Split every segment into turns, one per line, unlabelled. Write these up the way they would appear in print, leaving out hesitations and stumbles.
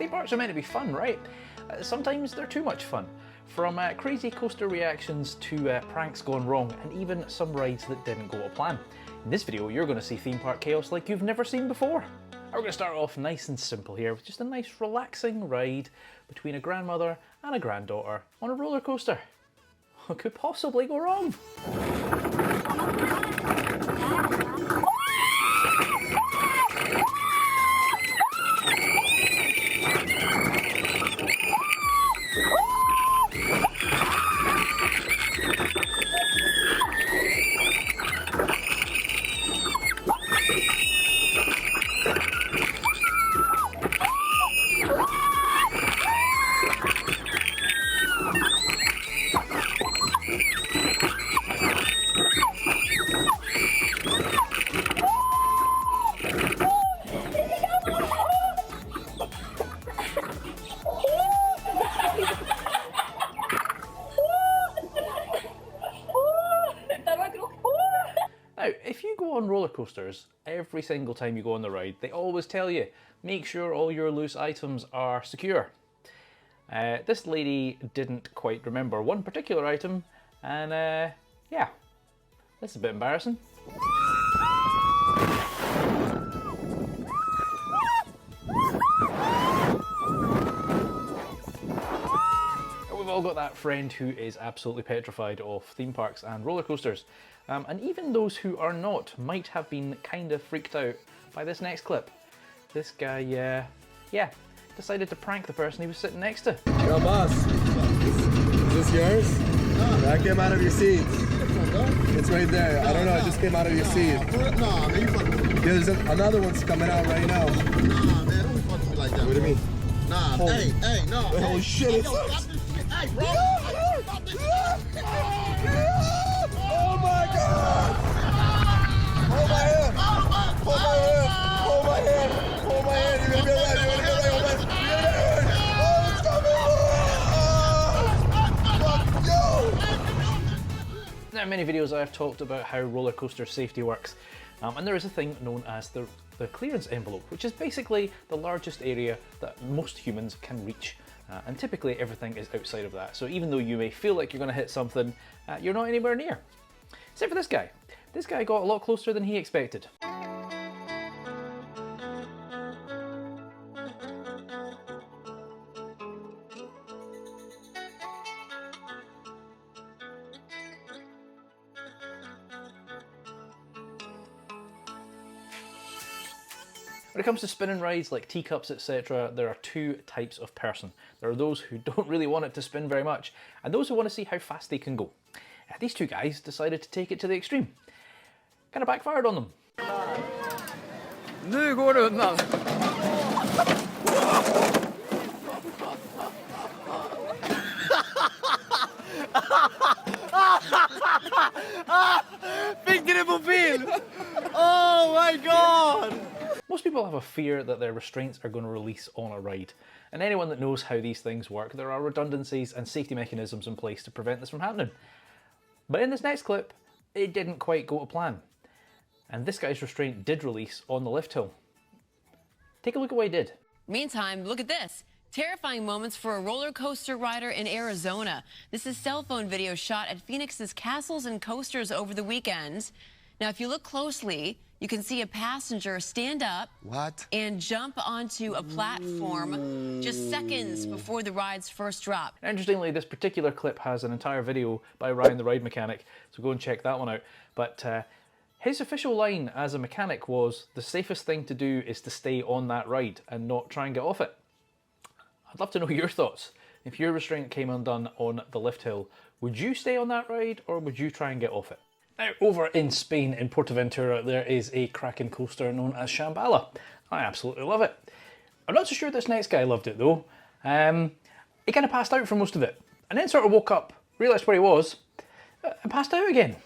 Theme parks are meant to be fun, right? Sometimes they're too much fun. From crazy coaster reactions to pranks gone wrong, and even some rides that didn't go to plan. In this video, you're going to see theme park chaos like you've never seen before. We're going to start off nice and simple here with just a nice relaxing ride between a grandmother and a granddaughter on a roller coaster. What could possibly go wrong? Now, if you go on roller coasters, every single time you go on the ride, they always tell you, make sure all your loose items are secure. This lady didn't quite remember one particular item, and yeah, this is a bit embarrassing. We've all got that friend who is absolutely petrified of theme parks and roller coasters. And even those who are not might have been kind of freaked out by this next clip. This guy, yeah, decided to prank the person he was sitting next to.
Yo, boss, is this yours? No. That came out of your seat. It's right there. I don't know, it just came out of your seat.
Nah, man, you fucking with me.
There's another one's coming out right now.
Nah, man, don't be fucking with me like that.
What do you mean?
Nah, hey, no.
Oh, shit,
Hey,
it's
yo, stop this shit. Hey, bro. Stop this shit.
Oh my God! Hold my hand! Hold my hand! Hold my hand! Hold my hand! You're gonna get that! You're gonna get that! Hold my hand! Oh, it's coming! Oh, fuck, yo!
Now, in many videos I've talked about how roller coaster safety works, and there is a thing known as the clearance envelope, which is basically the largest area that most humans can reach. And typically everything is outside of that. So even though you may feel like you're going to hit something, you're not anywhere near. Except for this guy. This guy got a lot closer than he expected. When it comes to spinning rides like teacups, etc., there are two types of person. There are those who don't really want it to spin very much, and those who want to see how fast they can go. These two guys decided to take it to the extreme. Kind of backfired on them.
Nu går det undan. Fick du det på film? Oh my god!
Most people have a fear that their restraints are going to release on a ride. And anyone that knows how these things work, there are redundancies and safety mechanisms in place to prevent this from happening. But in this next clip, it didn't quite go to plan. And this guy's restraint did release on the lift hill. Take a look at what he did.
Meantime, look at this. Terrifying moments for a roller coaster rider in Arizona. This is cell phone video shot at Phoenix's Castles and Coasters over the weekend. Now, if you look closely, you can see a passenger stand up and jump onto a platform just seconds before the ride's first drop.
Interestingly, this particular clip has an entire video by Ryan the Ride Mechanic, so go and check that one out. But his official line as a mechanic was, the safest thing to do is to stay on that ride and not try and get off it. I'd love to know your thoughts. If your restraint came undone on the lift hill, would you stay on that ride or would you try and get off it? Now, over in Spain, in Portaventura, there is a cracking coaster known as Shambhala. I absolutely love it. I'm not so sure this next guy loved it though. He kind of passed out for most of it, and then sort of woke up, realised where he was, and passed out again.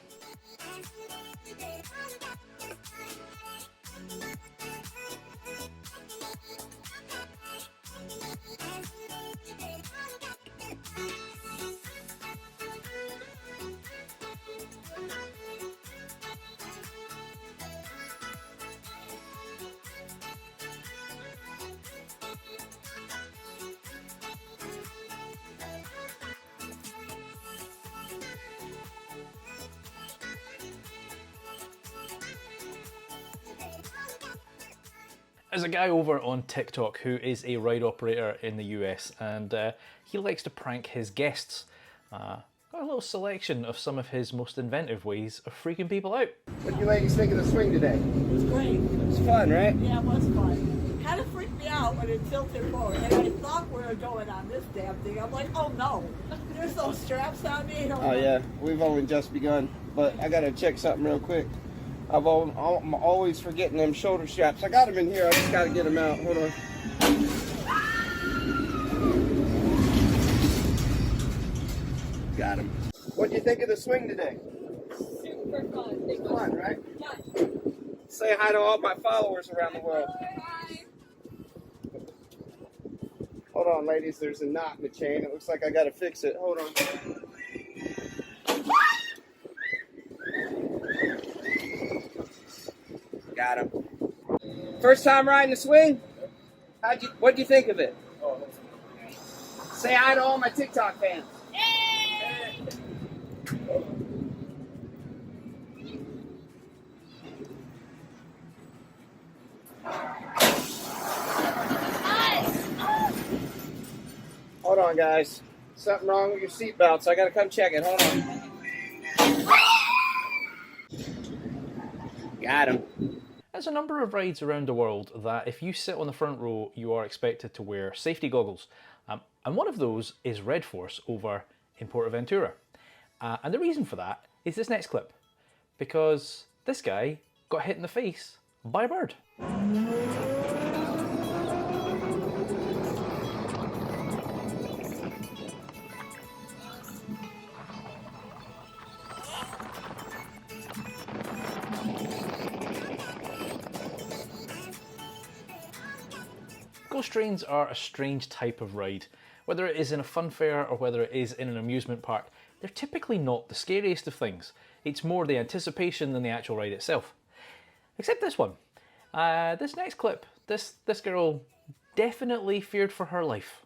There's a guy over on TikTok who is a ride operator in the US, and he likes to prank his guests. Got a little selection of some of his most inventive ways of freaking people out.
What do you ladies think of the swing today?
It was great.
It's fun, right?
Yeah, it was fun. Kind of freaked me out when it tilted forward. And I thought we were going on this damn thing. I'm like, oh no, there's those straps on me.
Oh yeah, we've only just begun. But I gotta check something real quick. I'm always forgetting them shoulder straps. I got them in here. I just gotta get them out. Hold on. Got them. What do you think of the swing today?
Super fun.
It's fun, right?
Fun.
Say hi to all my followers around the world.
Hi.
Hold on, ladies. There's a knot in the chain. It looks like I gotta fix it. Hold on. Got him. First time riding the swing? What'd you think of it? Say hi to all my TikTok fans. Hold on, guys. Something wrong with your seatbelts. I gotta come check it. Hold on. Got him.
There's a number of rides around the world that if you sit on the front row, you are expected to wear safety goggles. And one of those is Red Force over in Portaventura. And the reason for that is this next clip. Because this guy got hit in the face by a bird. Ghost trains are a strange type of ride. Whether it is in a fun fair or whether it is in an amusement park, they're typically not the scariest of things. It's more the anticipation than the actual ride itself. Except this one. This next clip, this girl definitely feared for her life.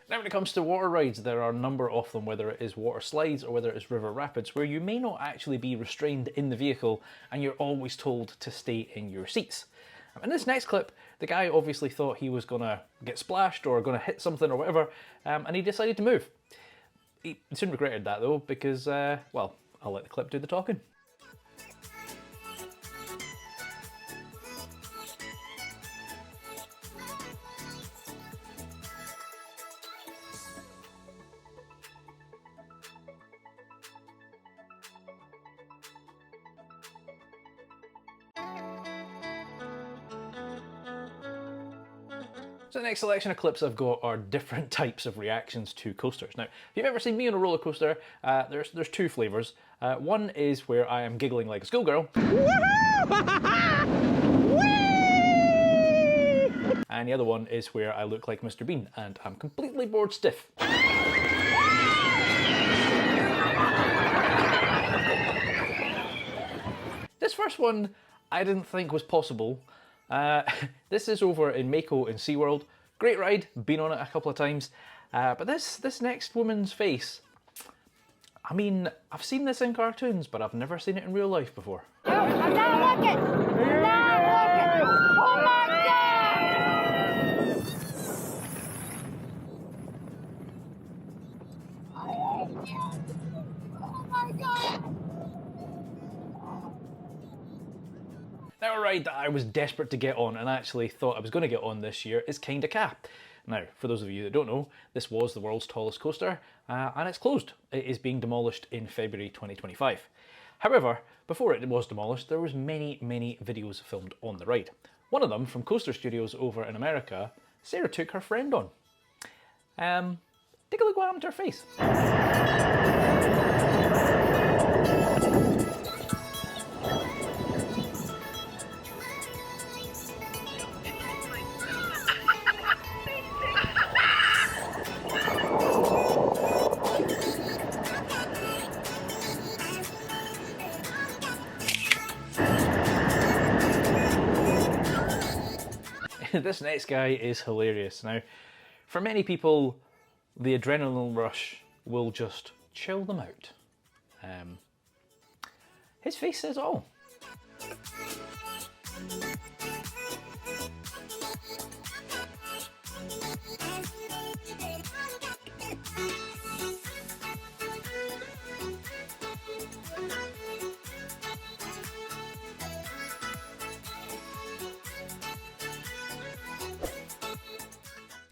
Now when it comes to water rides, there are a number of them, whether it is water slides or whether it is river rapids, where you may not actually be restrained in the vehicle and you're always told to stay in your seats. In this next clip, the guy obviously thought he was going to get splashed or going to hit something or whatever, and he decided to move. He soon regretted that though, because, well, I'll let the clip do the talking. So the next selection of clips I've got are different types of reactions to coasters. Now, if you've ever seen me on a roller coaster, there's two flavours. One is where I am giggling like a schoolgirl. And the other one is where I look like Mr. Bean and I'm completely bored stiff. This first one I didn't think was possible. This is over in Mako in SeaWorld. Great ride, been on it a couple of times. But this next woman's face, I mean, I've seen this in cartoons, but I've never seen it in real life before.
Oh, I'm not looking! I'm not looking! Oh my God! Oh my God!
Now a ride that I was desperate to get on and actually thought I was going to get on this year is Kinda Ka. Now, for those of you that don't know, this was the world's tallest coaster and it's closed. It is being demolished in February 2025. However, before it was demolished, there was many videos filmed on the ride. One of them from Coaster Studios over in America, Sarah took her friend on. Take a look what happened to her face. This next guy is hilarious. Now, for many people, the adrenaline rush will just chill them out. His face says it all.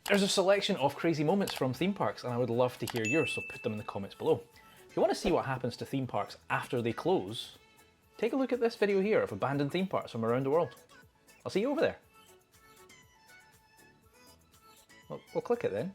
There's a selection of crazy moments from theme parks and I would love to hear yours, so put them in the comments below. If you want to see what happens to theme parks after they close, take a look at this video here of abandoned theme parks from around the world. I'll see you over there. We'll click it then.